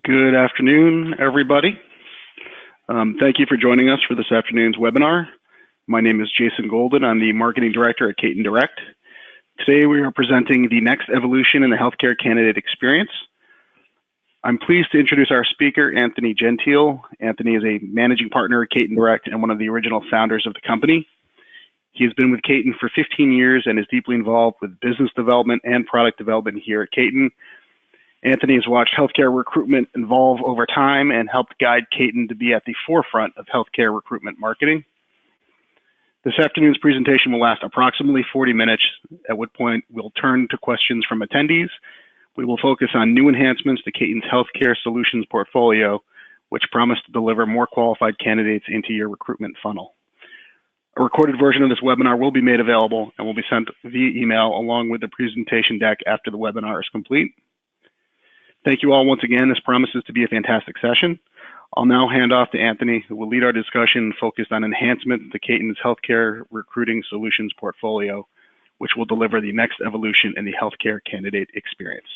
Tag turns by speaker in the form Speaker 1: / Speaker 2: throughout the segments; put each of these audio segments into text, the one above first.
Speaker 1: Good afternoon, everybody. Thank you for joining us for this afternoon's webinar. My name is Jason Golden. I'm the Marketing Director at Katyn Direct. Today we are presenting the next evolution in the healthcare candidate experience. I'm pleased to introduce our speaker, Anthony Gentile. Anthony is a managing partner at Katyn Direct and one of the original founders of the company. He has been with Katyn for 15 years and is deeply involved with business development and product development here at Katyn. Anthony has watched healthcare recruitment evolve over time and helped guide Katyn to be at the forefront of healthcare recruitment marketing. This afternoon's presentation will last approximately 40 minutes, at which point we'll turn to questions from attendees. We will focus on new enhancements to Katyn's healthcare solutions portfolio, which promise to deliver more qualified candidates into your recruitment funnel. A recorded version of this webinar will be made available and will be sent via email along with the presentation deck after the webinar is complete. Thank you all once again. This promises to be a fantastic session. I'll now hand off to Anthony, who will lead our discussion focused on enhancement to Katyn's healthcare recruiting solutions portfolio, which will deliver the next evolution in the healthcare candidate experience.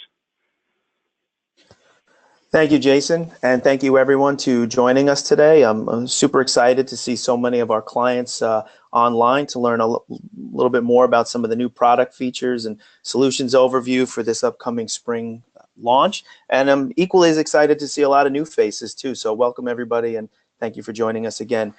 Speaker 2: Thank you, Jason, and thank you everyone to joining us today. I'm super excited to see so many of our clients online to learn a little bit more about some of the new product features and solutions overview for this upcoming spring launch. And I'm equally as excited to see a lot of new faces too. So welcome everybody and thank you for joining us again.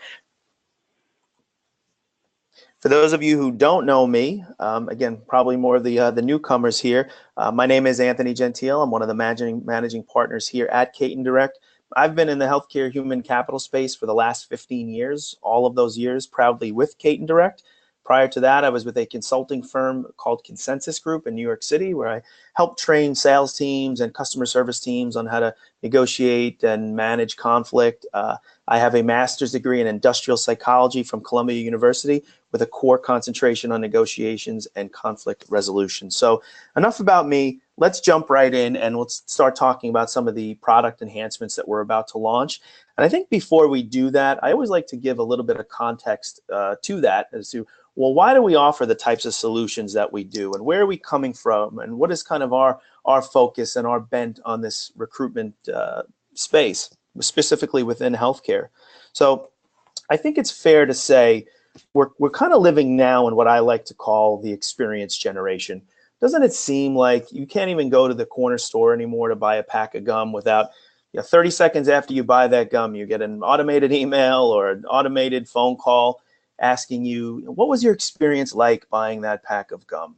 Speaker 2: For those of you who don't know me, again, probably more of the newcomers here, my name is Anthony Gentile. I'm one of the managing partners here at Katyn Direct. I've been in the healthcare human capital space for the last 15 years, all of those years proudly with Katyn Direct. Prior to that, I was with a consulting firm called Consensus Group in New York City, where I helped train sales teams and customer service teams on how to negotiate and manage conflict. I have a master's degree in industrial psychology from Columbia University with a core concentration on negotiations and conflict resolution. So enough about me. Let's jump right in and let's start talking about some of the product enhancements that we're about to launch. And I think before we do that, I always like to give a little bit of context to that as to, well, why do we offer the types of solutions that we do and where are we coming from and what is kind of our focus and our bent on this recruitment space, specifically within healthcare. So I think it's fair to say we're kind of living now in what I like to call the experience generation. Doesn't it seem like you can't even go to the corner store anymore to buy a pack of gum without 30 seconds after you buy that gum, you get an automated email or an automated phone call asking you, what was your experience like buying that pack of gum?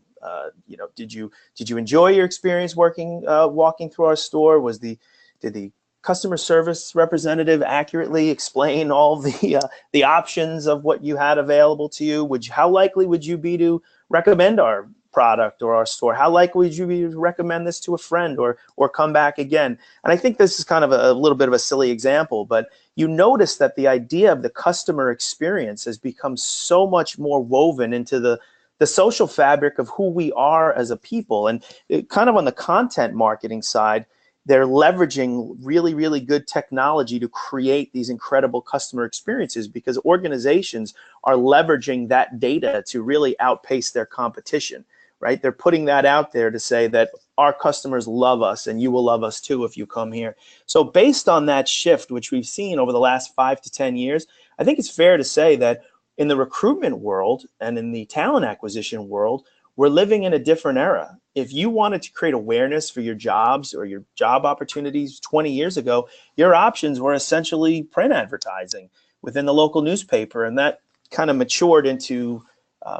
Speaker 2: Did you enjoy your experience walking through our store? Did the customer service representative accurately explain all the options of what you had available to you? How likely would you be to recommend our product or our store? How likely would you be to recommend this to a friend or come back again? And I think this is kind of a little bit of a silly example, but you notice that the idea of the customer experience has become so much more woven into the social fabric of who we are as a people. And kind of on the content marketing side, they're leveraging really, really good technology to create these incredible customer experiences because organizations are leveraging that data to really outpace their competition, right? They're putting that out there to say that our customers love us and you will love us too if you come here. So based on that shift, which we've seen over the last 5 to 10 years, I think it's fair to say that in the recruitment world and in the talent acquisition world, we're living in a different era. If you wanted to create awareness for your jobs or your job opportunities 20 years ago, your options were essentially print advertising within the local newspaper, and that kind of matured into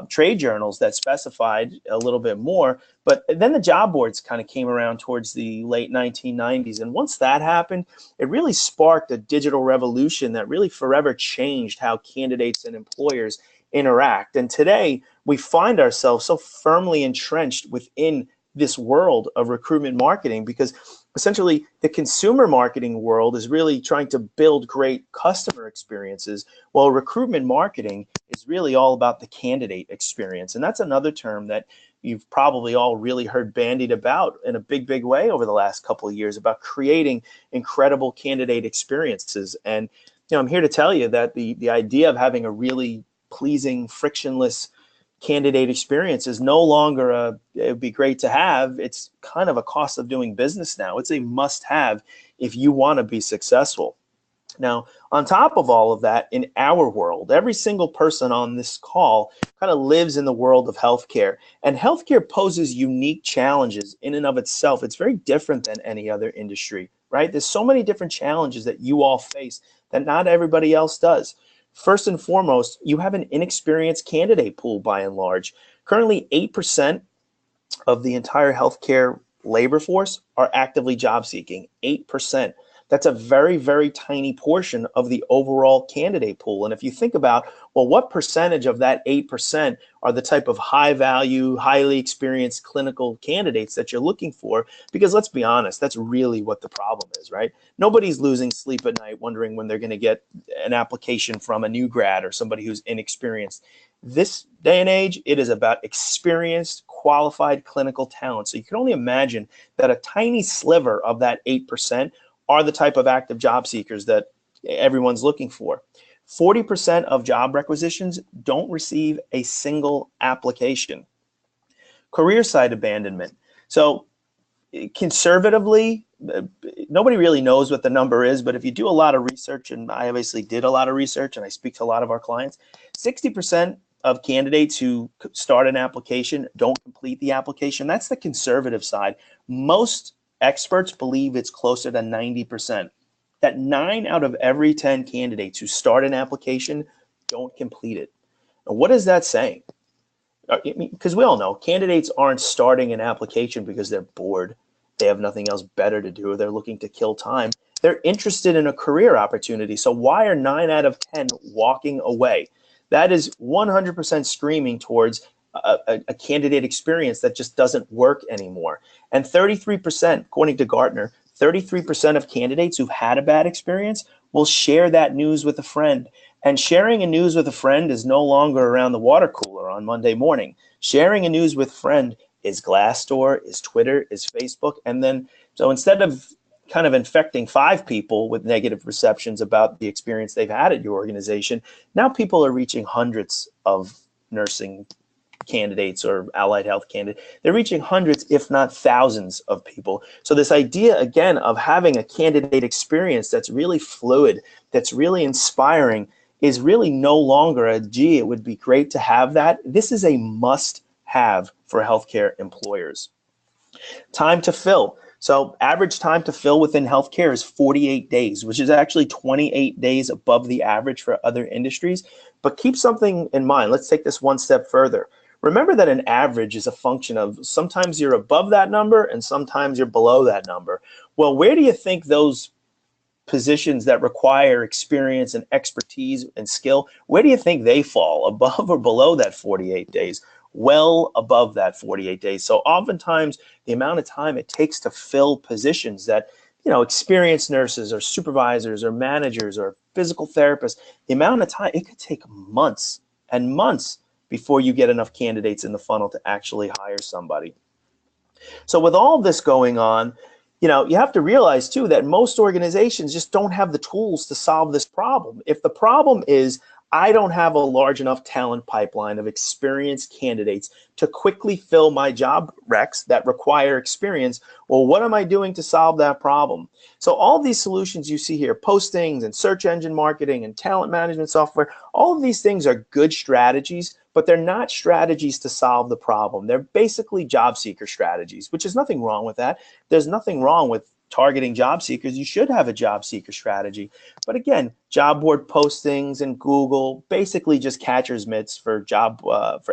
Speaker 2: trade journals that specified a little bit more. But then the job boards kind of came around towards the late 1990s. And once that happened, it really sparked a digital revolution that really forever changed how candidates and employers interact. And today, we find ourselves so firmly entrenched within this world of recruitment marketing because essentially the consumer marketing world is really trying to build great customer experiences, while recruitment marketing is really all about the candidate experience. And that's another term that you've probably all really heard bandied about in a big, big way over the last couple of years about creating incredible candidate experiences. And I'm here to tell you that the idea of having a really pleasing, frictionless candidate experience is no longer it would be great to have. It's kind of a cost of doing business now. It's a must-have if you want to be successful. Now, on top of all of that, in our world, every single person on this call kind of lives in the world of healthcare. And healthcare poses unique challenges in and of itself. It's very different than any other industry, right? There's so many different challenges that you all face that not everybody else does. First and foremost, you have an inexperienced candidate pool by and large. Currently, 8% of the entire healthcare labor force are actively job seeking. 8%. That's a very, very tiny portion of the overall candidate pool. And if you think about, well, what percentage of that 8% are the type of high value, highly experienced clinical candidates that you're looking for? Because let's be honest, that's really what the problem is, right? Nobody's losing sleep at night wondering when they're going to get an application from a new grad or somebody who's inexperienced. This day and age, it is about experienced, qualified clinical talent. So you can only imagine that a tiny sliver of that 8% are the type of active job seekers that everyone's looking for. 40% of job requisitions don't receive a single application. Career site abandonment. So conservatively, nobody really knows what the number is, but if you do a lot of research, and I obviously did a lot of research and I speak to a lot of our clients, 60% of candidates who start an application don't complete the application. That's the conservative side. Most experts believe it's closer to 90%. That 9 out of every 10 candidates who start an application don't complete it. Now, what is that saying? Because we all know candidates aren't starting an application because they're bored. They have nothing else better to do. They're looking to kill time. They're interested in a career opportunity. So why are 9 out of 10 walking away? That is 100% screaming towards a candidate experience that just doesn't work anymore. And 33%, according to Gartner, 33% of candidates who've had a bad experience will share that news with a friend. And sharing a news with a friend is no longer around the water cooler on Monday morning. Sharing a news with a friend is Glassdoor, is Twitter, is Facebook. And then, so instead of kind of infecting 5 people with negative perceptions about the experience they've had at your organization, now people are reaching hundreds of nursing candidates or allied health candidates. They're reaching hundreds, if not thousands of people. So this idea, again, of having a candidate experience that's really fluid, that's really inspiring, is really no longer a, gee, it would be great to have that. This is a must-have for healthcare employers. Time to fill. So average time to fill within healthcare is 48 days, which is actually 28 days above the average for other industries. But keep something in mind. Let's take this one step further. Remember that an average is a function of sometimes you're above that number and sometimes you're below that number. Well, where do you think those positions that require experience and expertise and skill, where do you think they fall, above or below that 48 days? Well above that 48 days. So oftentimes the amount of time it takes to fill positions that, experienced nurses or supervisors or managers or physical therapists, the amount of time, it could take months and months before you get enough candidates in the funnel to actually hire somebody. So with all of this going on, you have to realize too that most organizations just don't have the tools to solve this problem. If the problem is I don't have a large enough talent pipeline of experienced candidates to quickly fill my job recs that require experience, well, what am I doing to solve that problem? So all of these solutions you see here, postings and search engine marketing and talent management software, all of these things are good strategies, but they're not strategies to solve the problem. They're basically job seeker strategies, which is nothing wrong with that. There's nothing wrong with targeting job seekers. You should have a job seeker strategy. But again, job board postings and Google, basically just catcher's mitts for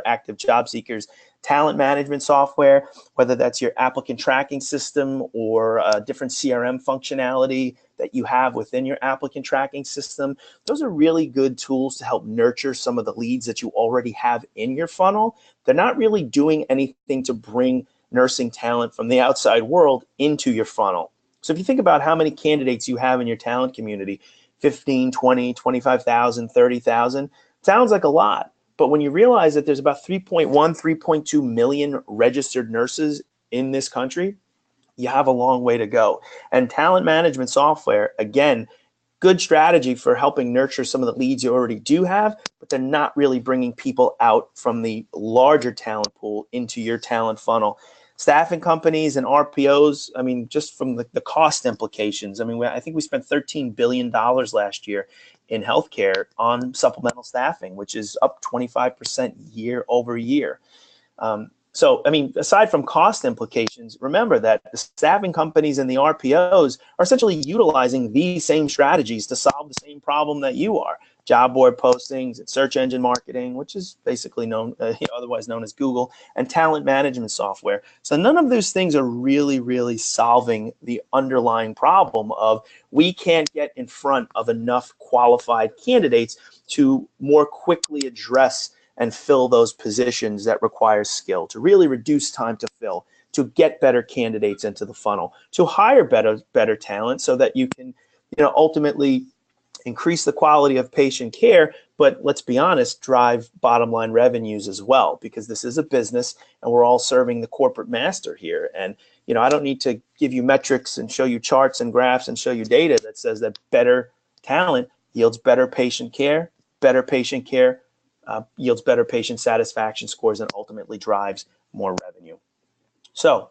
Speaker 2: active job seekers. Talent management software, whether that's your applicant tracking system or a different CRM functionality that you have within your applicant tracking system, those are really good tools to help nurture some of the leads that you already have in your funnel. They're not really doing anything to bring nursing talent from the outside world into your funnel. So if you think about how many candidates you have in your talent community, 15, 20, 25,000, 30,000, sounds like a lot. But when you realize that there's about 3.1, 3.2 million registered nurses in this country, you have a long way to go. And talent management software, again, good strategy for helping nurture some of the leads you already do have, but they're not really bringing people out from the larger talent pool into your talent funnel. Staffing companies and RPOs, I mean, just from the cost implications, I mean, I think we spent $13 billion last year in healthcare on supplemental staffing, which is up 25% year over year. So, I mean, aside from cost implications, remember that the staffing companies and the RPOs are essentially utilizing these same strategies to solve the same problem that you are. Job board postings and search engine marketing, which is basically known, otherwise known as Google, and talent management software. So none of those things are really solving the underlying problem of we can't get in front of enough qualified candidates to more quickly address and fill those positions that require skill, to really reduce time to fill, to get better candidates into the funnel, to hire better talent so that you can, ultimately increase the quality of patient care, but let's be honest, drive bottom line revenues as well, because this is a business and we're all serving the corporate master here. And, I don't need to give you metrics and show you charts and graphs and show you data that says that better talent yields better patient care yields better patient satisfaction scores and ultimately drives more revenue. So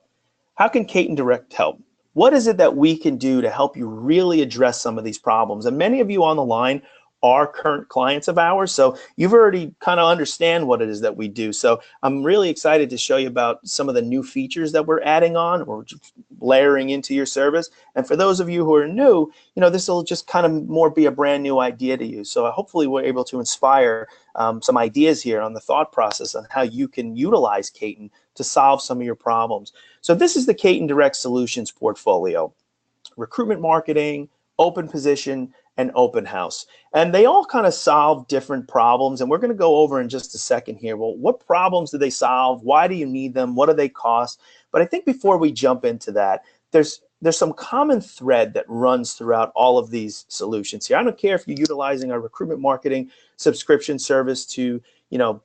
Speaker 2: how can Katyn Direct help? What is it that we can do to help you really address some of these problems? And many of you on the line are current clients of ours, so you've already kind of understand what it is that we do. So I'm really excited to show you about some of the new features that we're adding on or just layering into your service. And for those of you who are new, this will just kind of more be a brand new idea to you. So hopefully we're able to inspire some ideas here on the thought process on how you can utilize Katyn to solve some of your problems. So this is the Katyn Direct Solutions portfolio: recruitment marketing, open position, and open house. And they all kind of solve different problems. And we're going to go over in just a second here. Well, what problems do they solve? Why do you need them? What do they cost? But I think before we jump into that, there's some common thread that runs throughout all of these solutions here. I don't care if you're utilizing our recruitment marketing subscription service to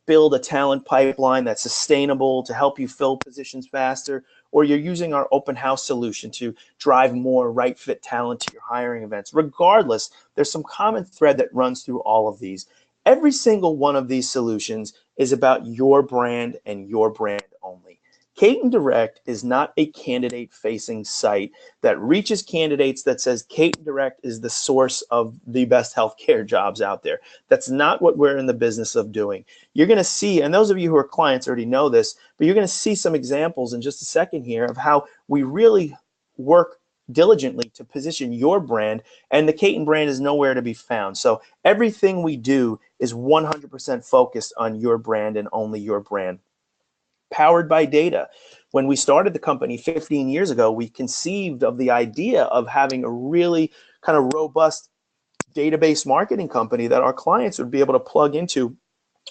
Speaker 2: build a talent pipeline that's sustainable to help you fill positions faster, or you're using our open house solution to drive more right fit talent to your hiring events. Regardless, there's some common thread that runs through all of these. Every single one of these solutions is about your brand and your brand only. Katyn Direct is not a candidate-facing site that reaches candidates that says Katyn Direct is the source of the best healthcare jobs out there. That's not what we're in the business of doing. You're going to see, and those of you who are clients already know this, but you're going to see some examples in just a second here of how we really work diligently to position your brand, and the Katyn brand is nowhere to be found. So everything we do is 100% focused on your brand and only your brand. Powered by data. When we started the company 15 years ago, we conceived of the idea of having a really kind of robust database marketing company that our clients would be able to plug into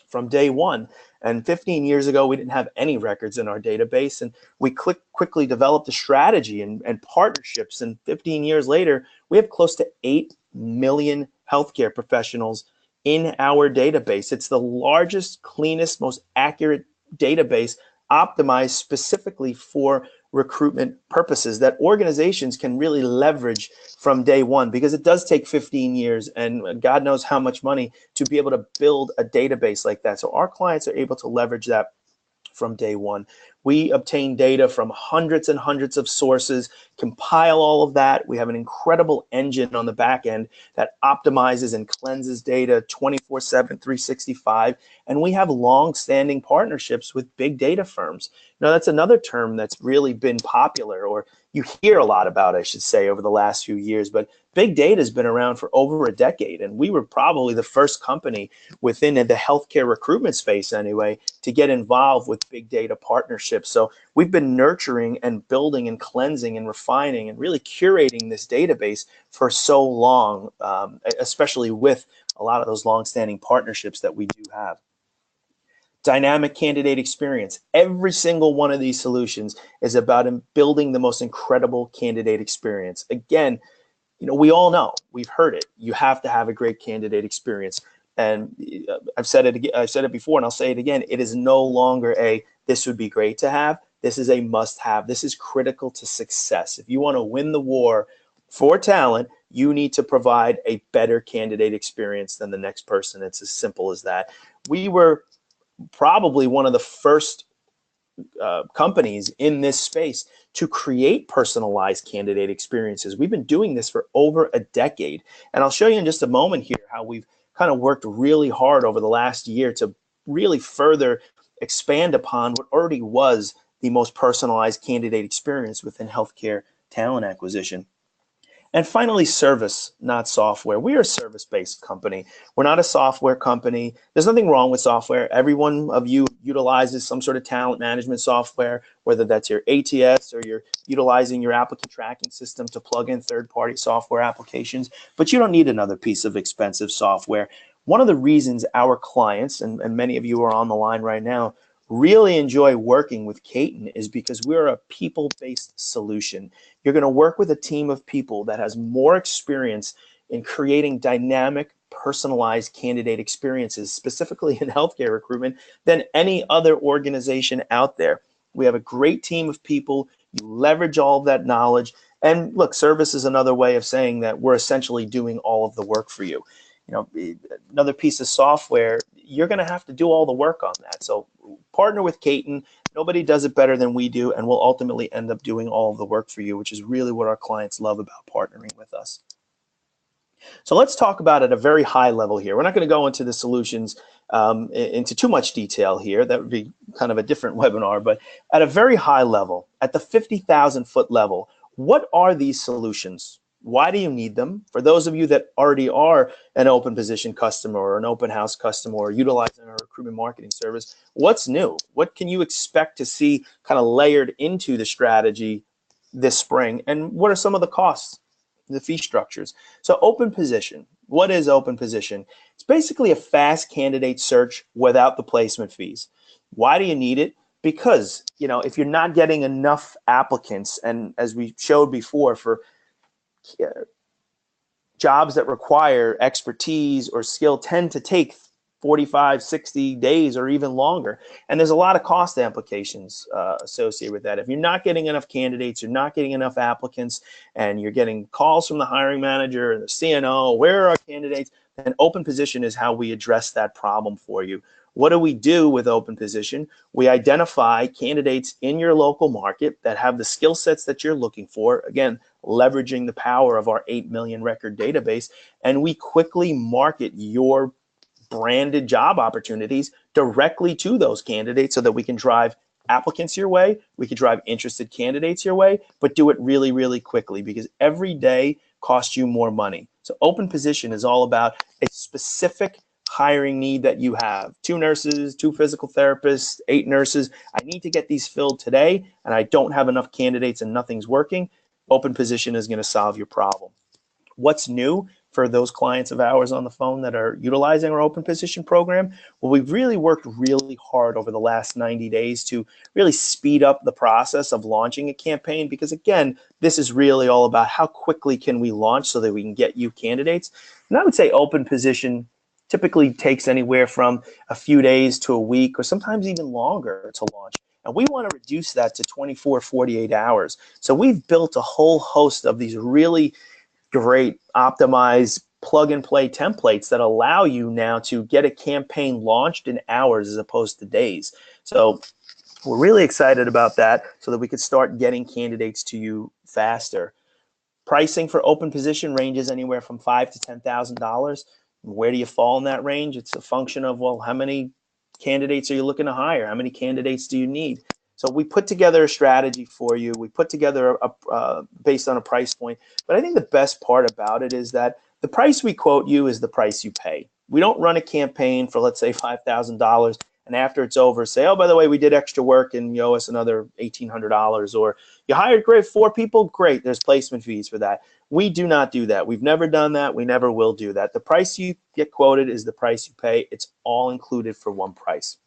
Speaker 2: from day one. And 15 years ago, we didn't have any records in our database, and we quickly developed a strategy and partnerships. And 15 years later, we have close to 8 million healthcare professionals in our database. It's the largest, cleanest, most accurate database optimized specifically for recruitment purposes that organizations can really leverage from day one, because it does take 15 years and God knows how much money to be able to build a database like that. So our clients are able to leverage that from day one. We obtain data from hundreds and hundreds of sources, compile all of that. We have an incredible engine on the back end that optimizes and cleanses data 24/7, 365. And we have long-standing partnerships with big data firms. Now, that's another term that's really been popular, or you hear a lot about, I should say, over the last few years. But big data has been around for over a decade, and we were probably the first company within the healthcare recruitment space anyway to get involved with big data partnerships. So we've been nurturing and building and cleansing and refining and really curating this database for so long, especially with a lot of those long-standing partnerships that we do have. Dynamic candidate experience. Every single one of these solutions is about building the most incredible candidate experience. Again, we all know, we've heard it. You have to have a great candidate experience. And I've said it before, and I'll say it again. It is no longer this would be great to have. This is a must-have. This is critical to success. If you want to win the war For talent, you need to provide a better candidate experience than the next person. It's as simple as that. We were probably one of the first companies in this space to create personalized candidate experiences. We've been doing this for over a decade. And I'll show you in just a moment here how we've kind of worked really hard over the last year to really further expand upon what already was the most personalized candidate experience within healthcare talent acquisition. And finally, service, not software. We are a service-based company. We're not a software company. There's nothing wrong with software. Every one of you utilizes some sort of talent management software, whether that's your ATS or you're utilizing your applicant tracking system to plug in third-party software applications. But you don't need another piece of expensive software. One of the reasons our clients, and many of you are on the line right now, really enjoy working with Katyn is because we're a people-based solution. You're going to work with a team of people that has more experience in creating dynamic, personalized candidate experiences, specifically in healthcare recruitment, than any other organization out there. We have a great team of people. You leverage all of that knowledge. And look, service is another way of saying that we're essentially doing all of the work for you. You know, another piece of software, you're going to have to do all the work on that. So partner with Katyn. Nobody does it better than we do, and we'll ultimately end up doing all of the work for you, which is really what our clients love about partnering with us. So let's talk about at a very high level here. We're not going to go into the solutions into too much detail here. That would be kind of a different webinar, but at a very high level, at the 50,000 foot level, what are these solutions? Why do you need them? For those of you that already are an open position customer or an open house customer or utilizing our recruitment marketing service, what's new? What can you expect to see kind of layered into the strategy this spring? And what are some of the costs, the fee structures? So open position, what is open position? It's basically a fast candidate search without the placement fees. Why do you need it? Because, you know, if you're not getting enough applicants, and as we showed before, for jobs that require expertise or skill tend to take 45, 60 days or even longer. And there's a lot of cost implications associated with that. If you're not getting enough candidates, you're not getting enough applicants, and you're getting calls from the hiring manager and the CNO, where are our candidates? Then open position is how we address that problem for you. What do we do with open position? We identify candidates in your local market that have the skill sets that you're looking for, again, leveraging the power of our 8 million record database, and we quickly market your branded job opportunities directly to those candidates so that we can drive applicants your way, we can drive interested candidates your way, but do it really, really quickly, because every day costs you more money. So open position is all about a specific hiring need that you have. 2 nurses, 2 physical therapists, 8 nurses. I need to get these filled today, and I don't have enough candidates and nothing's working. Open position is going to solve your problem. What's new for those clients of ours on the phone that are utilizing our open position program? Well, we've really worked really hard over the last 90 days to really speed up the process of launching a campaign, because again, this is really all about how quickly can we launch so that we can get you candidates. And I would say open position typically takes anywhere from a few days to a week, or sometimes even longer to launch. And we want to reduce that to 24, 48 hours. So we've built a whole host of these really great optimized plug and play templates that allow you now to get a campaign launched in hours as opposed to days. So we're really excited about that, so that we could start getting candidates to you faster. Pricing for open position ranges anywhere from $5,000 to $10,000. Where do you fall in that range? It's a function of, well, how many candidates are you looking to hire? How many candidates do you need? So we put together a strategy for you. We put together based on a price point. But I think the best part about it is that the price we quote you is the price you pay. We don't run a campaign for, let's say, $5,000, and after it's over, say, oh, by the way, we did extra work and you owe us another $1,800. Or you hired 4 people, great, there's placement fees for that. We do not do that. We've never done that. We never will do that. The price you get quoted is the price you pay. It's all included for one price.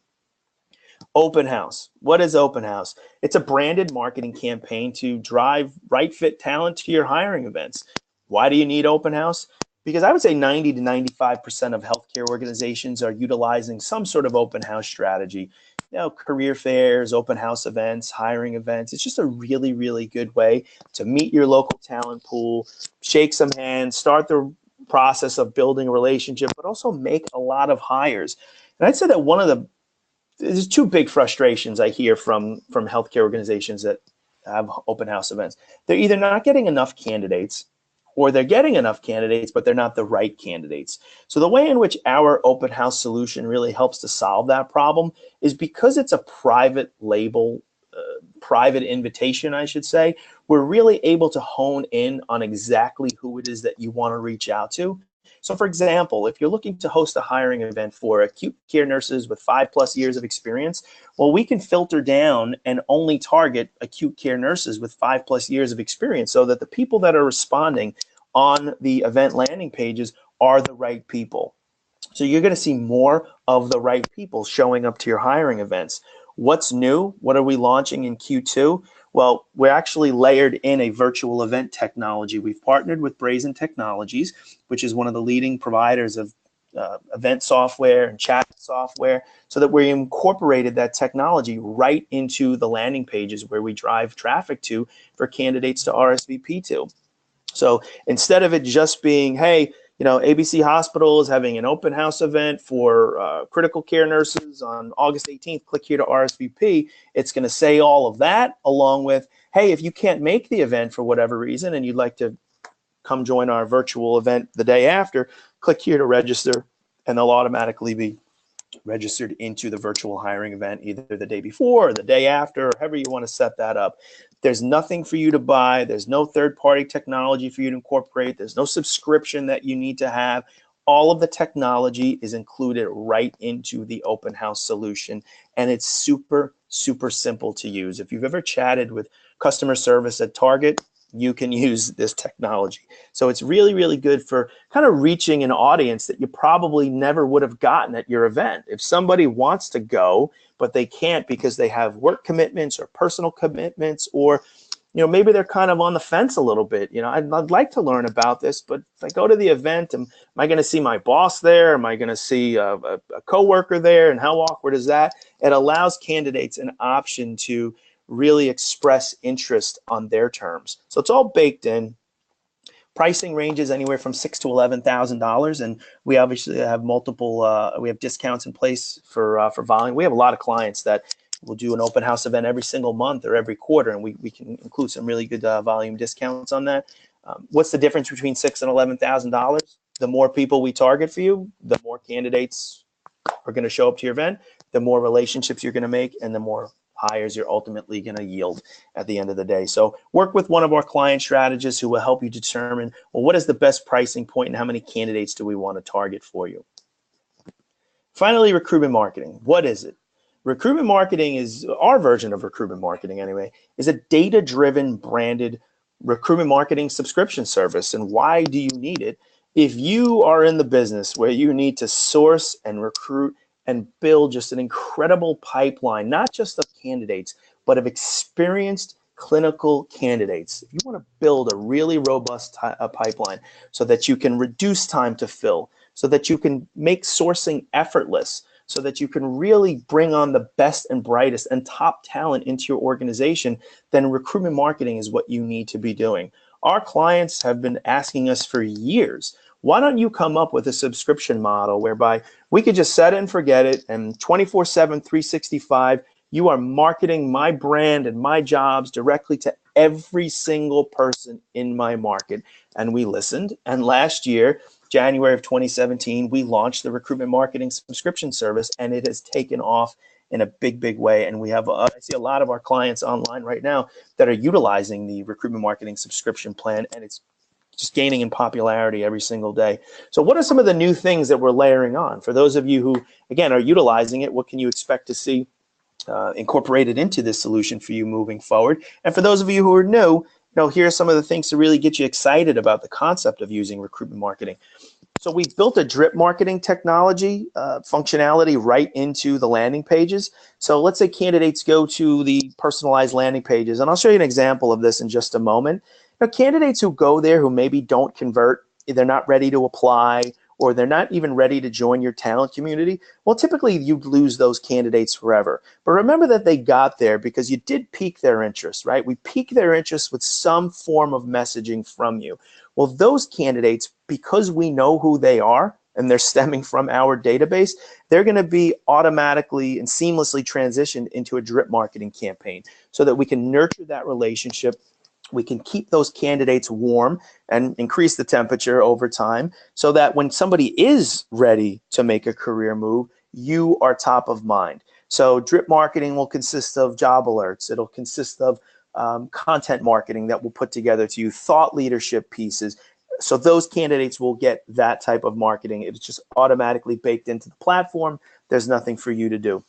Speaker 2: Open house. What is open house? It's a branded marketing campaign to drive right fit talent to your hiring events. Why do you need open house? Because I would say 90 to 95% of healthcare organizations are utilizing some sort of open house strategy. career fairs, open house events, hiring events. It's just a really, really good way to meet your local talent pool, shake some hands, start the process of building a relationship, but also make a lot of hires. And I'd say that there's two big frustrations I hear from healthcare organizations that have open house events. They're either not getting enough candidates, or they're getting enough candidates, but they're not the right candidates. So the way in which our open house solution really helps to solve that problem is because it's a private label, private invitation, I should say, we're really able to hone in on exactly who it is that you want to reach out to. So for example, if you're looking to host a hiring event for acute care nurses with 5+ years of experience, well, we can filter down and only target acute care nurses with 5+ years of experience so that the people that are responding on the event landing pages are the right people. So you're going to see more of the right people showing up to your hiring events. What's new? What are we launching in Q2? Well, we're actually layered in a virtual event technology. We've partnered with Brazen Technologies, which is one of the leading providers of event software and chat software, so that we incorporated that technology right into the landing pages where we drive traffic to for candidates to RSVP to. So instead of it just being, hey, ABC Hospital is having an open house event for critical care nurses on August 18th, click here to RSVP. It's going to say all of that along with, hey, if you can't make the event for whatever reason and you'd like to come join our virtual event the day after, click here to register, and they'll automatically be registered into the virtual hiring event either the day before or the day after, or however you want to set that up. There's nothing for you to buy. There's no third-party technology for you to incorporate. There's no subscription that you need to have. All of the technology is included right into the open house solution, and it's super, super simple to use. If you've ever chatted with customer service at Target, you can use this technology. So it's really, really good for kind of reaching an audience that you probably never would have gotten at your event. If somebody wants to go, but they can't because they have work commitments or personal commitments, or maybe they're kind of on the fence a little bit. I'd like to learn about this, but if I go to the event, am I going to see my boss there? Am I going to see a coworker there? And how awkward is that? It allows candidates an option to really express interest on their terms. So it's all baked in. Pricing ranges anywhere from $6,000 to $11,000, and we obviously have multiple. We have discounts in place for volume. We have a lot of clients that will do an open house event every single month or every quarter, and we can include some really good volume discounts on that. What's the difference between $6,000 and $11,000? The more people we target for you, the more candidates are going to show up to your event, the more relationships you're going to make, and the more hires you're ultimately going to yield at the end of the day. So work with one of our client strategists who will help you determine, well, what is the best pricing point and how many candidates do we want to target for you? Finally, recruitment marketing. What is it? Recruitment marketing is, our version of recruitment marketing anyway, is a data-driven branded recruitment marketing subscription service. And why do you need it? If you are in the business where you need to source and recruit and build just an incredible pipeline, not just of candidates, but of experienced clinical candidates. If you want to build a really robust pipeline so that you can reduce time to fill, so that you can make sourcing effortless, so that you can really bring on the best and brightest and top talent into your organization, then recruitment marketing is what you need to be doing. Our clients have been asking us for years, why don't you come up with a subscription model whereby we could just set it and forget it, and 24/7, 365, you are marketing my brand and my jobs directly to every single person in my market. And we listened, and last year, January of 2017, we launched the recruitment marketing subscription service, and it has taken off in a big, big way. And we have, I see a lot of our clients online right now that are utilizing the recruitment marketing subscription plan, and it's just gaining in popularity every single day. So what are some of the new things that we're layering on? For those of you who, again, are utilizing it, what can you expect to see incorporated into this solution for you moving forward? And for those of you who are new, here are some of the things to really get you excited about the concept of using recruitment marketing. So we built a drip marketing technology functionality right into the landing pages. So let's say candidates go to the personalized landing pages, and I'll show you an example of this in just a moment. Now, candidates who go there who maybe don't convert, they're not ready to apply, or they're not even ready to join your talent community, well, typically you'd lose those candidates forever. But remember that they got there because you did pique their interest, right? We pique their interest with some form of messaging from you. Well, those candidates, because we know who they are and they're stemming from our database, they're going to be automatically and seamlessly transitioned into a drip marketing campaign so that we can nurture that relationship. We can keep those candidates warm and increase the temperature over time so that when somebody is ready to make a career move, you are top of mind. So drip marketing will consist of job alerts. It'll consist of content marketing that we'll put together to you, thought leadership pieces. So those candidates will get that type of marketing. It's just automatically baked into the platform. There's nothing for you to do.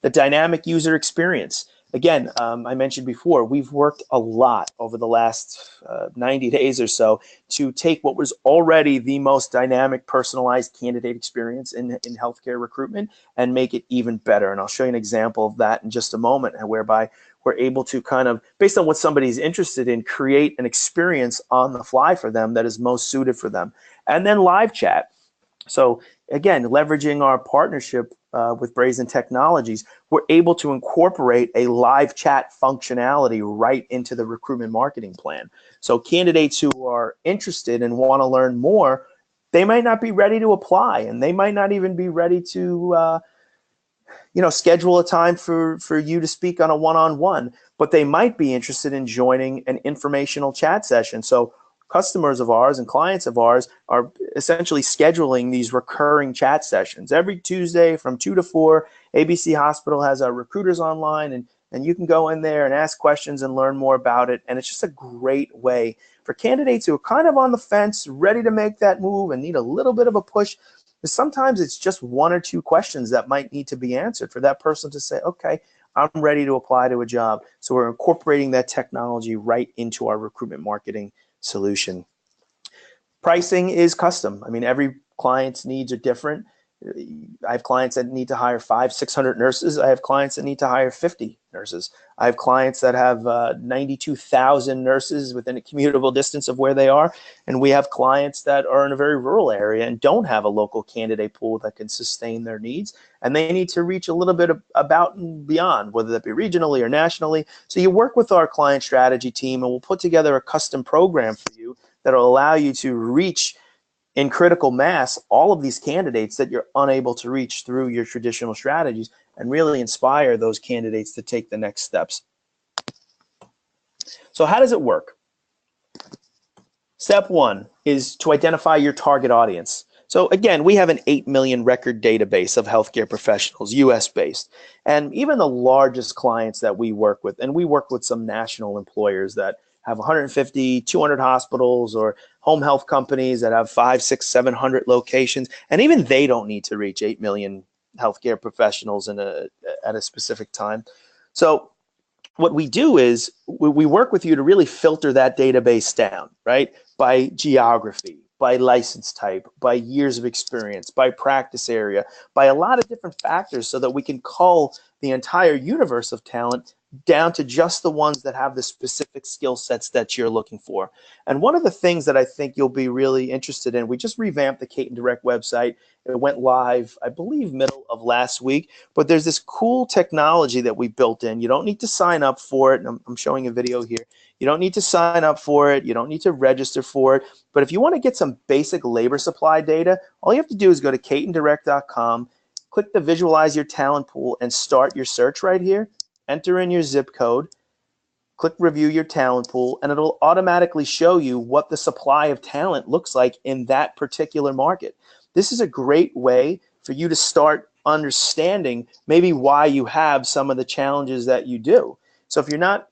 Speaker 2: The dynamic user experience. Again, I mentioned before, we've worked a lot over the last 90 days or so to take what was already the most dynamic, personalized candidate experience in healthcare recruitment and make it even better. And I'll show you an example of that in just a moment, whereby we're able to kind of, based on what somebody's interested in, create an experience on the fly for them that is most suited for them. And then live chat. So again, leveraging our partnership with Brazen Technologies, we're able to incorporate a live chat functionality right into the recruitment marketing plan. So candidates who are interested and want to learn more, they might not be ready to apply, and they might not even be ready to schedule a time for you to speak on a one-on-one, but they might be interested in joining an informational chat session. So customers of ours and clients of ours are essentially scheduling these recurring chat sessions. Every Tuesday from 2 to 4, ABC Hospital has our recruiters online, and you can go in there and ask questions and learn more about it. And it's just a great way for candidates who are kind of on the fence, ready to make that move and need a little bit of a push. Sometimes it's just 1 or 2 questions that might need to be answered for that person to say, okay, I'm ready to apply to a job. So we're incorporating that technology right into our recruitment marketing solution. Pricing is custom. I mean, every client's needs are different. I have clients that need to hire 500-600 nurses. I have clients that need to hire 50 nurses. I have clients that have 92,000 nurses within a commutable distance of where they are. And we have clients that are in a very rural area and don't have a local candidate pool that can sustain their needs. And they need to reach a little bit about and beyond, whether that be regionally or nationally. So you work with our client strategy team, and we'll put together a custom program for you that will allow you to reach in critical mass all of these candidates that you're unable to reach through your traditional strategies, and really inspire those candidates to take the next steps. So how does it work? Step 1 is to identify your target audience. So again, we have an 8 million record database of healthcare professionals, US based. And even the largest clients that we work with, and we work with some national employers that have 150, 200 hospitals, or home health companies that have 500, 600, 700 locations. And even they don't need to reach 8 million healthcare professionals at a specific time. So what we do is we work with you to really filter that database down, right? By geography, by license type, by years of experience, by practice area, by a lot of different factors, so that we can cull the entire universe of talent down to just the ones that have the specific skill sets that you're looking for. And one of the things that I think you'll be really interested in, we just revamped the Katyn Direct website. It went live, I believe, middle of last week. But there's this cool technology that we built in. You don't need to sign up for it. And I'm showing a video here. You don't need to sign up for it. You don't need to register for it. But if you want to get some basic labor supply data, all you have to do is go to katyndirect.com, click the Visualize Your Talent Pool, and start your search right here. Enter in your zip code, click Review Your Talent Pool, and it'll automatically show you what the supply of talent looks like in that particular market. This is a great way for you to start understanding maybe why you have some of the challenges that you do. So if you're not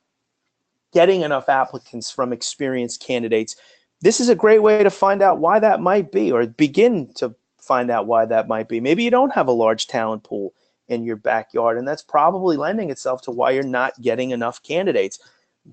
Speaker 2: getting enough applicants from experienced candidates, this is a great way to find out why that might be, or begin to find out why that might be. Maybe you don't have a large talent pool in your backyard, and that's probably lending itself to why you're not getting enough candidates.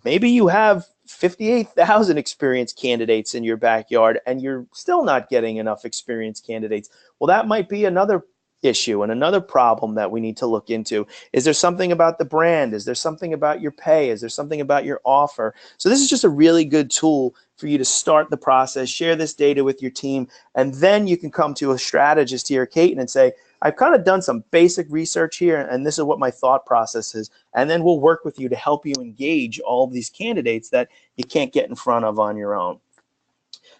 Speaker 2: Maybe you have 58,000 experienced candidates in your backyard and you're still not getting enough experienced candidates. Well, that might be another issue and another problem that we need to look into. Is there something about the brand? Is there something about your pay? Is there something about your offer? So this is just a really good tool for you to start the process, share this data with your team, and then you can come to a strategist here, Katyn, and say, I've kind of done some basic research here, and this is what my thought process is. And then we'll work with you to help you engage all of these candidates that you can't get in front of on your own.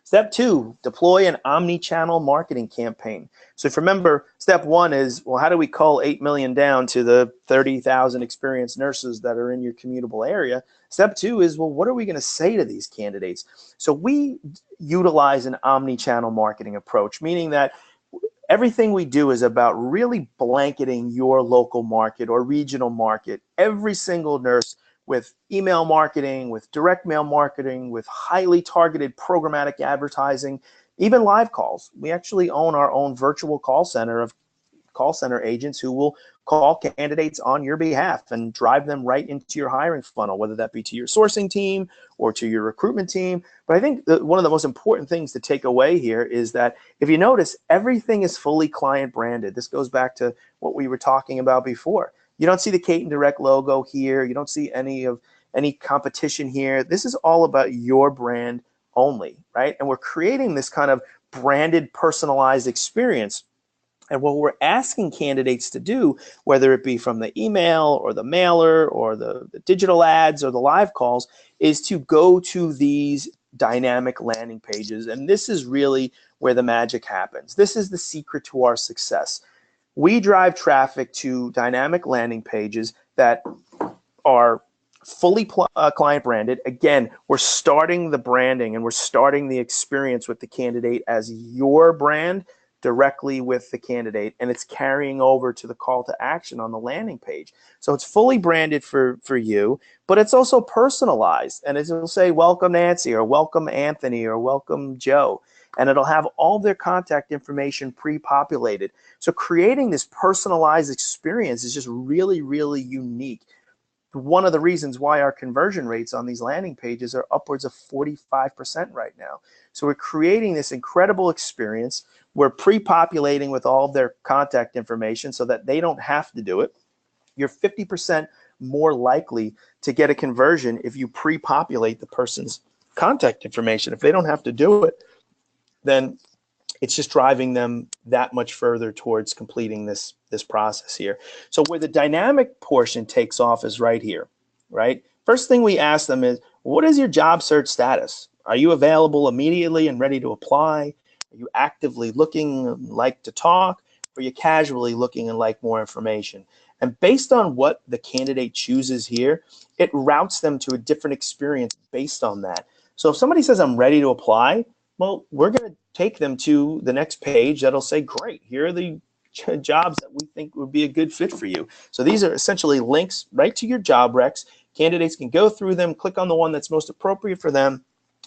Speaker 2: Step 2, deploy an omni-channel marketing campaign. So if you remember, step 1 is, well, how do we cull 8 million down to the 30,000 experienced nurses that are in your commutable area? Step 2 is, well, what are we going to say to these candidates? So we utilize an omni-channel marketing approach, meaning that everything we do is about really blanketing your local market or regional market. Every single nurse, with email marketing, with direct mail marketing, with highly targeted programmatic advertising, even live calls. We actually own our own virtual call center of call center agents who will call candidates on your behalf and drive them right into your hiring funnel, whether that be to your sourcing team or to your recruitment team. But I think one of the most important things to take away here is that if you notice, everything is fully client branded. This goes back to what we were talking about before. You don't see the Katyn Direct logo here. You don't see any competition here. This is all about your brand only, right? And we're creating this kind of branded, personalized experience. And what we're asking candidates to do, whether it be from the email or the mailer or the digital ads or the live calls, is to go to these dynamic landing pages. And this is really where the magic happens. This is the secret to our success. We drive traffic to dynamic landing pages that are fully client branded. Again, we're starting the branding and we're starting the experience with the candidate as your brand directly with the candidate, and it's carrying over to the call to action on the landing page. So it's fully branded for you, but it's also personalized, and it'll say welcome Nancy or welcome Anthony or welcome Joe, and it'll have all their contact information pre-populated. So creating this personalized experience is just really, really unique. One of the reasons why our conversion rates on these landing pages are upwards of 45% right now. So we're creating this incredible experience. We're pre-populating with all of their contact information so that they don't have to do it. You're 50% more likely to get a conversion if you pre-populate the person's contact information. If they don't have to do it, then it's just driving them that much further towards completing this process here. So where the dynamic portion takes off is right here, right? First thing we ask them is, what is your job search status? Are you available immediately and ready to apply? Are you actively looking and like to talk? Or are you casually looking and like more information? And based on what the candidate chooses here, it routes them to a different experience based on that. So if somebody says, I'm ready to apply, well, we're going to take them to the next page that'll say, great, here are the jobs that we think would be a good fit for you. So these are essentially links right to your job recs. Candidates can go through them, click on the one that's most appropriate for them.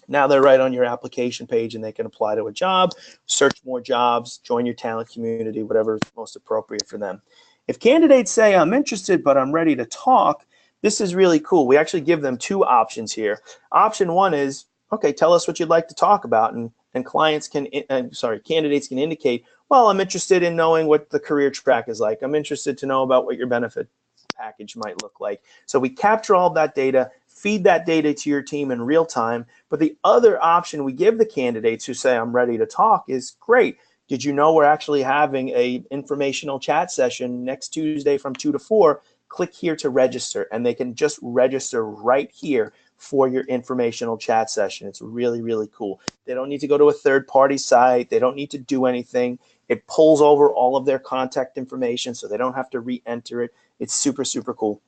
Speaker 2: Now they're right on your application page and they can apply to a job, search more jobs, join your talent community, whatever is most appropriate for them. If candidates say, I'm interested, but I'm ready to talk, this is really cool. We actually give them two options here. Option one is, okay, tell us what you'd like to talk about, and candidates can indicate, well, I'm interested in knowing what the career track is like. I'm interested to know about what your benefit package might look like. So we capture all that data, feed that data to your team in real time. But the other option we give the candidates who say, I'm ready to talk is, great. Did you know we're actually having a informational chat session next Tuesday from 2 to 4? Click here to register, and they can just register right here for your informational chat session. It's really, really cool. They don't need to go to a third-party site. They don't need to do anything. It pulls over all of their contact information so they don't have to re-enter it. It's super, super cool.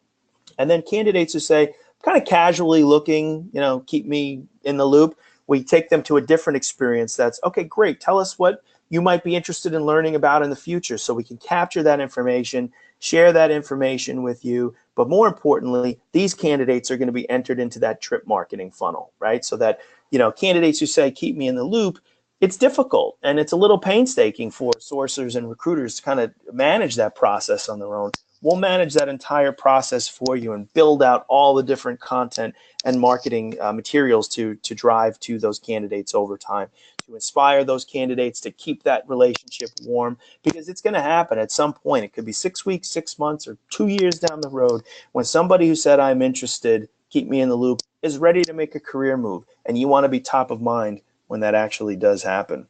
Speaker 2: And then candidates who say, kind of casually looking, keep me in the loop, we take them to a different experience that's, okay, great, tell us what you might be interested in learning about in the future so we can capture that information, share that information with you. But more importantly, these candidates are going to be entered into that trip marketing funnel, right? So that, candidates who say, keep me in the loop, it's difficult and it's a little painstaking for sourcers and recruiters to kind of manage that process on their own. we'll manage that entire process for you and build out all the different content and marketing materials to drive to those candidates over time, to inspire those candidates to keep that relationship warm, because it's going to happen at some point. It could be 6 weeks, 6 months, or 2 years down the road when somebody who said, I'm interested, keep me in the loop, is ready to make a career move, and you want to be top of mind when that actually does happen.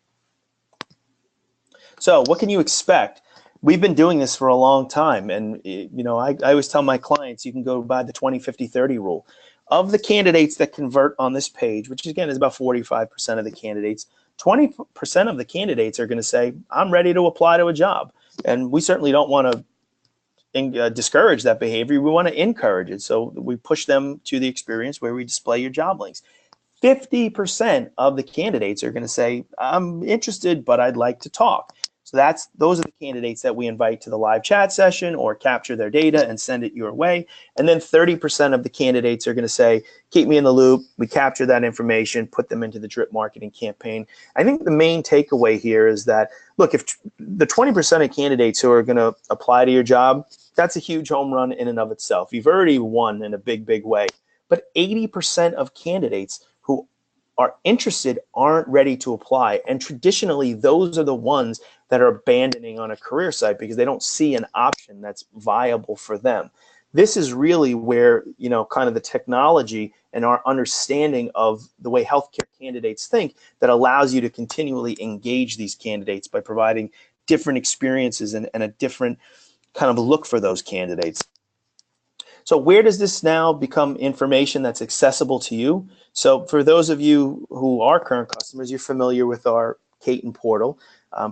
Speaker 2: So what can you expect? We've been doing this for a long time, and I always tell my clients, you can go by the 20, 50, 30 rule. Of the candidates that convert on this page, which again is about 45% of the candidates, 20% of the candidates are going to say, I'm ready to apply to a job. And we certainly don't want to discourage that behavior. We want to encourage it. So we push them to the experience where we display your job links. 50% of the candidates are going to say, I'm interested, but I'd like to talk. So those are the candidates that we invite to the live chat session or capture their data and send it your way. And then 30% of the candidates are going to say, keep me in the loop. We capture that information, put them into the drip marketing campaign. I think the main takeaway here is that, look, if the 20% of candidates who are going to apply to your job, that's a huge home run in and of itself. You've already won in a big, big way. But 80% of candidates who are interested aren't ready to apply. And traditionally, those are the ones that are abandoning on a career site because they don't see an option that's viable for them. This is really where, kind of the technology and our understanding of the way healthcare candidates think that allows you to continually engage these candidates by providing different experiences and a different kind of look for those candidates. So where does this now become information that's accessible to you? So for those of you who are current customers, you're familiar with our Katyn Portal.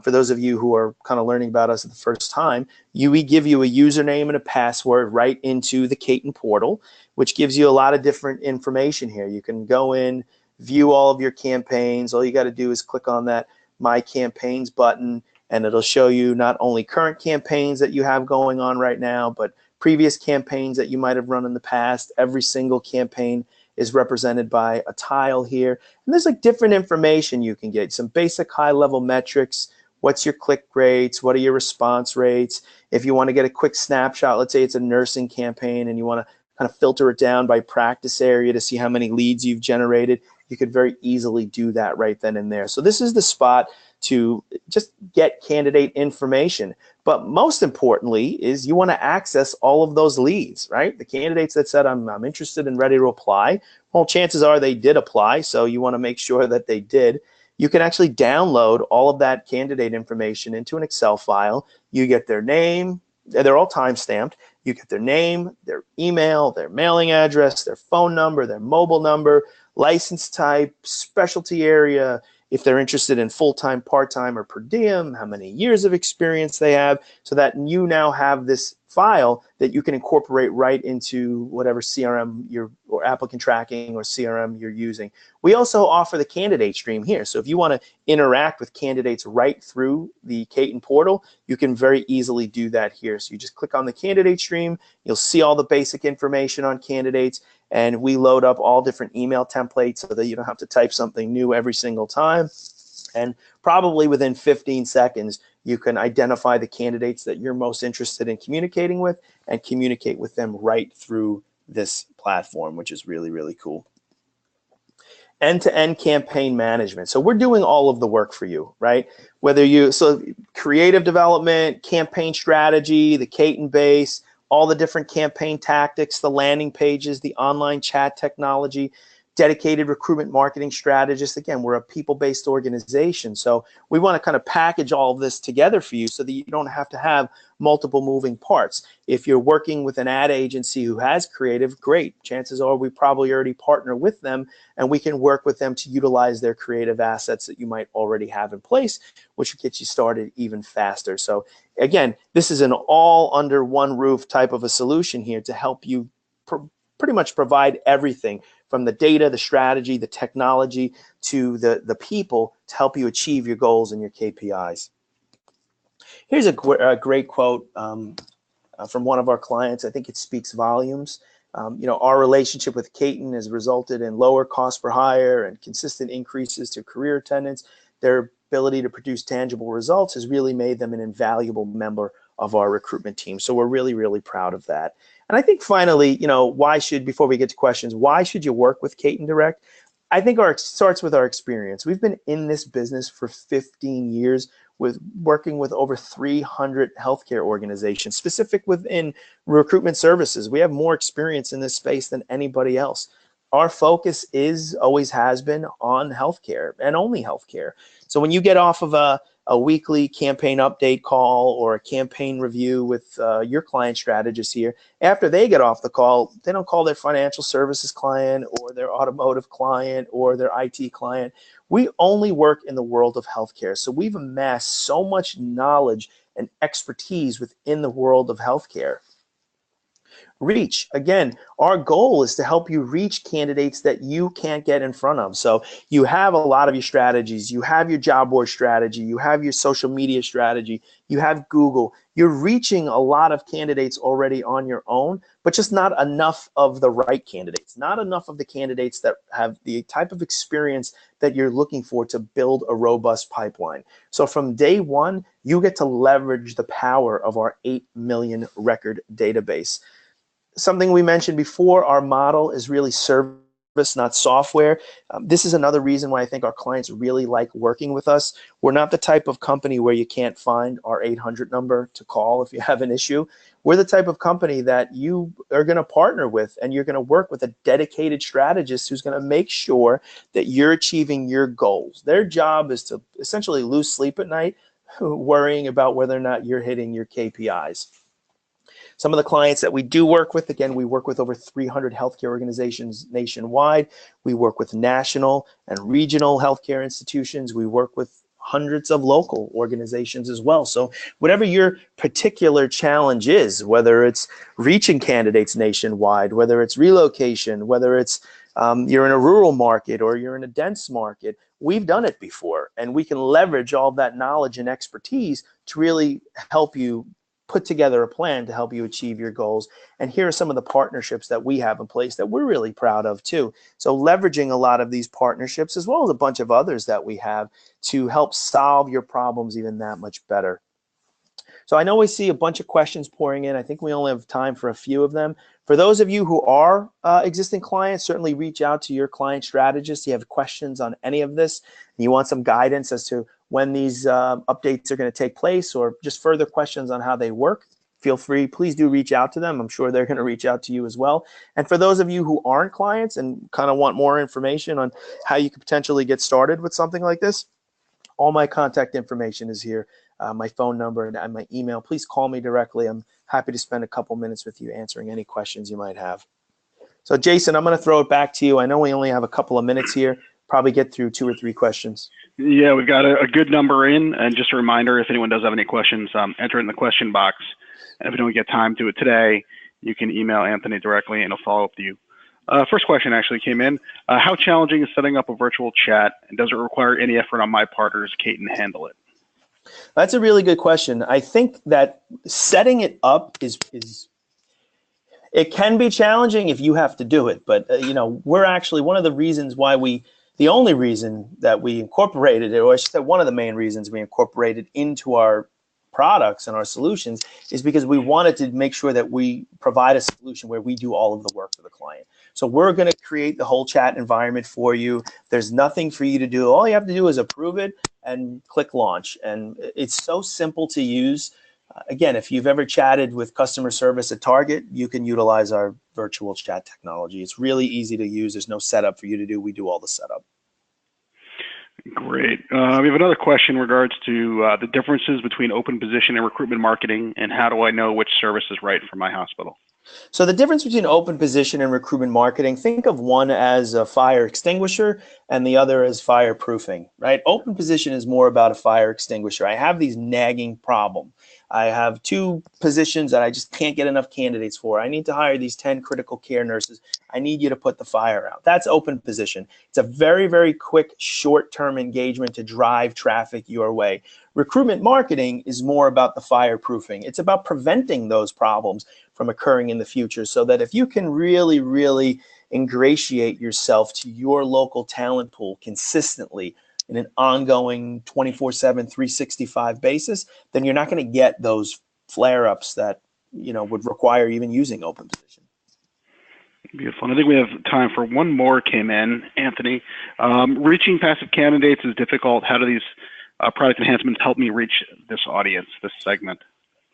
Speaker 2: For those of you who are kind of learning about us the first time, we give you a username and a password right into the Katyn Portal, which gives you a lot of different information here. You can go in, view all of your campaigns. All you got to do is click on that My Campaigns button, and it'll show you not only current campaigns that you have going on right now, but previous campaigns that you might have run in the past. Every single campaign is represented by a tile here. And there's like different information you can get, some basic high-level metrics. What's your click rates? What are your response rates? If you want to get a quick snapshot, let's say it's a nursing campaign and you want to kind of filter it down by practice area to see how many leads you've generated, you could very easily do that right then and there. So this is the spot to just get candidate information. But most importantly is you want to access all of those leads, right? The candidates that said, I'm interested and ready to apply, well, chances are they did apply, so you want to make sure that they did. You can actually download all of that candidate information into an Excel file. You get their name, they're all time-stamped. You get their name, their email, their mailing address, their phone number, their mobile number, license type, specialty area, if they're interested in full-time, part-time, or per diem, how many years of experience they have, so that you now have this file that you can incorporate right into whatever CRM or applicant tracking or CRM you're using. We also offer the candidate stream here. So if you want to interact with candidates right through the Katyn Portal, you can very easily do that here. So you just click on the candidate stream, you'll see all the basic information on candidates, and we load up all different email templates so that you don't have to type something new every single time. And probably within 15 seconds, you can identify the candidates that you're most interested in communicating with and communicate with them right through this platform, which is really, really cool. End-to-end campaign management. So we're doing all of the work for you, right? So creative development, campaign strategy, the Katyn base, all the different campaign tactics, the landing pages, the online chat technology, dedicated recruitment marketing strategists. Again, we're a people-based organization, so we want to kind of package all of this together for you so that you don't have to have multiple moving parts. If you're working with an ad agency who has creative, great. Chances are we probably already partner with them, and we can work with them to utilize their creative assets that you might already have in place, which will get you started even faster. So again, this is an all under one roof type of a solution here to help you pretty much provide everything from the data, the strategy, the technology, to the people to help you achieve your goals and your KPIs. Here's a great quote from one of our clients. I think it speaks volumes. Our relationship with Katyn has resulted in lower cost per hire and consistent increases to career attendance. Their ability to produce tangible results has really made them an invaluable member of our recruitment team. So we're really, really proud of that. And I think finally, before we get to questions, why should you work with Katyn Direct? I think it starts with our experience. We've been in this business for 15 years with working with over 300 healthcare organizations, specific within recruitment services. We have more experience in this space than anybody else. Our focus always has been on healthcare and only healthcare. So when you get off of a weekly campaign update call or a campaign review with your client strategist here, after they get off the call, they don't call their financial services client or their automotive client or their IT client. We only work in the world of healthcare. So we've amassed so much knowledge and expertise within the world of healthcare. Reach. Again, our goal is to help you reach candidates that you can't get in front of. So you have a lot of your strategies, you have your job board strategy, you have your social media strategy, you have Google. You're reaching a lot of candidates already on your own, but just not enough of the right candidates, not enough of the candidates that have the type of experience that you're looking for to build a robust pipeline. So from day one, you get to leverage the power of our 8 million record database. Something we mentioned before, our model is really service, not software. This is another reason why I think our clients really like working with us. We're not the type of company where you can't find our 800 number to call if you have an issue. We're the type of company that you are going to partner with, and you're going to work with a dedicated strategist who's going to make sure that you're achieving your goals. Their job is to essentially lose sleep at night worrying about whether or not you're hitting your KPIs. Some of the clients that we do work with, again, we work with over 300 healthcare organizations nationwide. We work with national and regional healthcare institutions. We work with hundreds of local organizations as well. So whatever your particular challenge is, whether it's reaching candidates nationwide, whether it's relocation, whether it's you're in a rural market or you're in a dense market, we've done it before, and we can leverage all that knowledge and expertise to really help you put together a plan to help you achieve your goals. And here are some of the partnerships that we have in place that we're really proud of too. So leveraging a lot of these partnerships, as well as a bunch of others that we have, to help solve your problems even that much better. So I know we see a bunch of questions pouring in. I think we only have time for a few of them. For those of you who are existing clients, certainly reach out to your client strategist. You have questions on any of this, and you want some guidance as to when these updates are going to take place, or just further questions on how they work, feel free. Please do reach out to them. I'm sure they're going to reach out to you as well. And for those of you who aren't clients and kind of want more information on how you could potentially get started with something like this, all my contact information is here, my phone number and my email. Please call me directly. I'm happy to spend a couple minutes with you answering any questions you might have. So Jason, I'm going to throw it back to you. I know we only have a couple of minutes here. Probably get through 2 or 3 questions.
Speaker 1: Yeah, we've got a good number in, and just a reminder, if anyone does have any questions, enter it in the question box. And if we don't get time to it today, you can email Anthony directly, and he'll follow up with you. First question actually came in. How challenging is setting up a virtual chat, and does it require any effort on my part, or does Katyn handle it?
Speaker 2: That's a really good question. I think that setting it up it can be challenging if you have to do it, but we're actually one of the reasons why the only reason that we incorporated it, or I should say one of the main reasons we incorporated into our products and our solutions, is because we wanted to make sure that we provide a solution where we do all of the work for the client. So we're going to create the whole chat environment for you. There's nothing for you to do. All you have to do is approve it and click launch. And it's so simple to use. Again, if you've ever chatted with customer service at Target, you can utilize our virtual chat technology. It's really easy to use. There's no setup for you to do. We do all the setup.
Speaker 1: Great. We have another question in regards to the differences between open position and recruitment marketing, and how do I know which service is right for my hospital?
Speaker 2: So the difference between open position and recruitment marketing, think of one as a fire extinguisher and the other as fireproofing, right? Open position is more about a fire extinguisher. I have these nagging problem. I have 2 positions that I just can't get enough candidates for. I need to hire these 10 critical care nurses. I need you to put the fire out. That's open position. It's a very, very quick, short-term engagement to drive traffic your way. Recruitment marketing is more about the fireproofing. It's about preventing those problems from occurring in the future, so that if you can really, really ingratiate yourself to your local talent pool consistently in an ongoing 24/7, 365 basis, then you're not going to get those flare-ups that, would require even using open position.
Speaker 1: Beautiful. And I think we have time for one more came in, Anthony. Reaching passive candidates is difficult. How do these product enhancements help me reach this audience, this segment?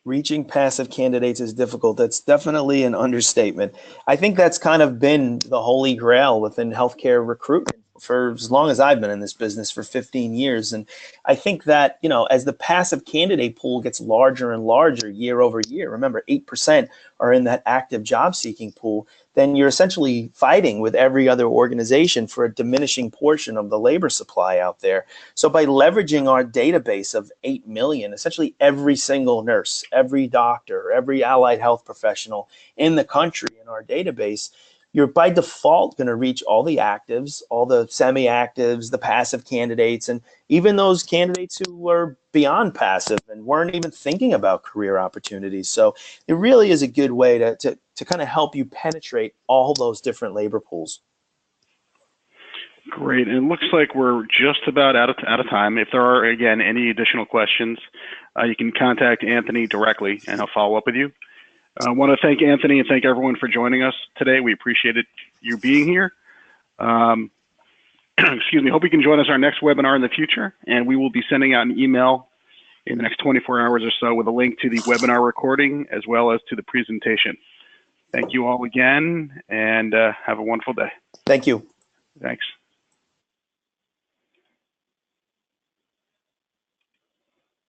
Speaker 2: Reaching passive candidates is difficult. That's definitely an understatement. I think that's kind of been the holy grail within healthcare recruitment for as long as I've been in this business, for 15 years. And I think that, as the passive candidate pool gets larger and larger year over year, remember 8% are in that active job seeking pool, then you're essentially fighting with every other organization for a diminishing portion of the labor supply out there. So by leveraging our database of 8 million, essentially every single nurse, every doctor, every allied health professional in the country in our database, you're by default going to reach all the actives, all the semi-actives, the passive candidates, and even those candidates who were beyond passive and weren't even thinking about career opportunities. So it really is a good way to kind of help you penetrate all those different labor pools.
Speaker 1: Great. And it looks like we're just about out of time. If there are, again, any additional questions, you can contact Anthony directly, and he'll follow up with you. I want to thank Anthony and thank everyone for joining us today. We appreciated you being here. Excuse me. Hope you can join us our next webinar in the future, and we will be sending out an email in the next 24 hours or so with a link to the webinar recording as well as to the presentation. Thank you all again, and have a wonderful day.
Speaker 2: Thank you.
Speaker 1: Thanks.